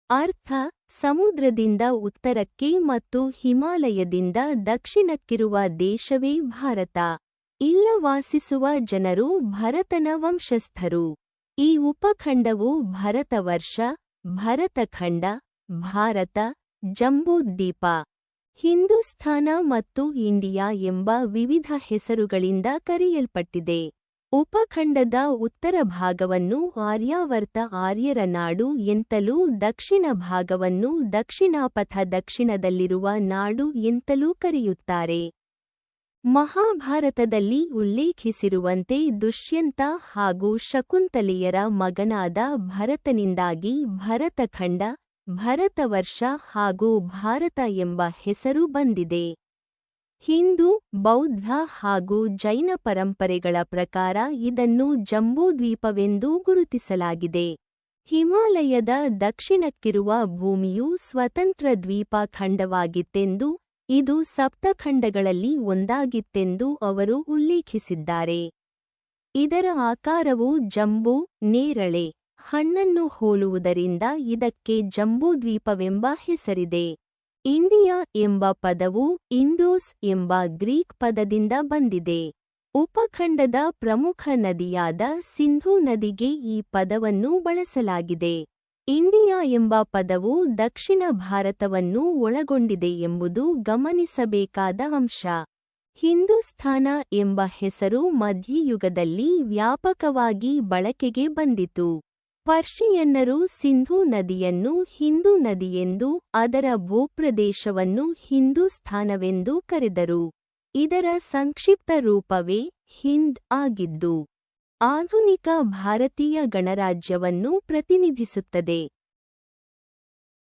ಅರ್ಥ ಸಮುದ್ರದಿಂದ ಉತ್ತರಕ್ಕೆ ಮತ್ತು ಹಿಮಾಲಯದಿಂದ ದಕ್ಷಿಣಕ್ಕಿರುವ ದೇಶವೇ ಭಾರತ. ಇಲ್ಲ ವಾಸಿಸುವ ಜನರು ಭರತನ ವಂಶಸ್ಥರು. ಈ ಉಪಖಂಡವು ಭರತವರ್ಷ, ಭರತಖಂಡ, ಭಾರತ, ಜಂಬೂದ್ವೀಪ, ಹಿಂದೂಸ್ಥಾನ ಮತ್ತು ಇಂಡಿಯಾ ಎಂಬ ವಿವಿಧ ಹೆಸರುಗಳಿಂದ ಕರೆಯಲ್ಪಟ್ಟಿದೆ. ಉಪಖಂಡದ ಉತ್ತರ ಭಾಗವನ್ನು ಆರ್ಯಾವರ್ತ ಆರ್ಯರ ನಾಡು ಎಂತಲೂ ದಕ್ಷಿಣ ಭಾಗವನ್ನು ದಕ್ಷಿಣಾಪಥ ದಕ್ಷಿಣದಲ್ಲಿರುವ ನಾಡು ಎಂತಲೂ ಕರೆಯುತ್ತಾರೆ. ಮಹಾಭಾರತದಲ್ಲಿ ಉಲ್ಲೇಖಿಸಿರುವಂತೆ ದುಷ್ಯಂತ ಹಾಗೂ ಶಕುಂತಲೆಯರ ಮಗನಾದ ಭರತನಿಂದಾಗಿ ಭರತಖಂಡ, ಭರತವರ್ಷ ಹಾಗೂ ಭಾರತ ಎಂಬ ಹೆಸರು ಬಂದಿದೆ. ಹಿಂದೂ, ಬೌದ್ಧ ಹಾಗೂ ಜೈನ ಪರಂಪರೆಗಳ ಪ್ರಕಾರ ಇದನ್ನು ಜಂಬೂದ್ವೀಪವೆಂದೂ ಗುರುತಿಸಲಾಗಿದೆ. ಹಿಮಾಲಯದ ದಕ್ಷಿಣಕ್ಕಿರುವ ಭೂಮಿಯು ಸ್ವತಂತ್ರ ದ್ವೀಪ ಖಂಡವಾಗಿತ್ತೆಂದೂ ಇದು ಸಪ್ತಖಂಡಗಳಲ್ಲಿ ಒಂದಾಗಿತ್ತೆಂದೂ ಅವರು ಉಲ್ಲೇಖಿಸಿದ್ದಾರೆ. ಇದರ ಆಕಾರವು ಜಂಬೂ, ನೇರಳೆ, ಹಣ್ಣನ್ನು ಹೋಲುವುದರಿಂದ ಇದಕ್ಕೆ ಜಂಬೂದ್ವೀಪವೆಂಬ ಹೆಸರಿದೆ. ಇಂಡಿಯಾ ಎಂಬ ಪದವು ಇಂಡೋಸ್ ಎಂಬ ಗ್ರೀಕ್ ಪದದಿಂದ ಬಂದಿದೆ. ಉಪಖಂಡದ ಪ್ರಮುಖ ನದಿಯಾದ ಸಿಂಧೂ ನದಿಗೆ ಈ ಪದವನ್ನು ಬಳಸಲಾಗಿದೆ. ಇಂಡಿಯಾ ಎಂಬ ಪದವು ದಕ್ಷಿಣ ಭಾರತವನ್ನು ಒಳಗೊಂಡಿದೆ ಎಂಬುದು ಗಮನಿಸಬೇಕಾದ ಅಂಶ. ಹಿಂದೂಸ್ಥಾನ ಎಂಬ ಹೆಸರು ಮಧ್ಯಯುಗದಲ್ಲಿ ವ್ಯಾಪಕವಾಗಿ ಬಳಕೆಗೆ ಬಂದಿತು. ಪರ್ಷಿಯನ್ನರು ಸಿಂಧೂ ನದಿಯನ್ನು ಹಿಂದೂ ನದಿಯೆಂದೂ ಅದರ ಭೂಪ್ರದೇಶವನ್ನು ಹಿಂದೂಸ್ಥಾನವೆಂದೂ ಕರೆದರು. ಇದರ ಸಂಕ್ಷಿಪ್ತ ರೂಪವೇ ಹಿಂದ್ ಆಗಿದ್ದು, ಆಧುನಿಕ ಭಾರತೀಯ ಗಣರಾಜ್ಯವನ್ನು ಪ್ರತಿನಿಧಿಸುತ್ತದೆ.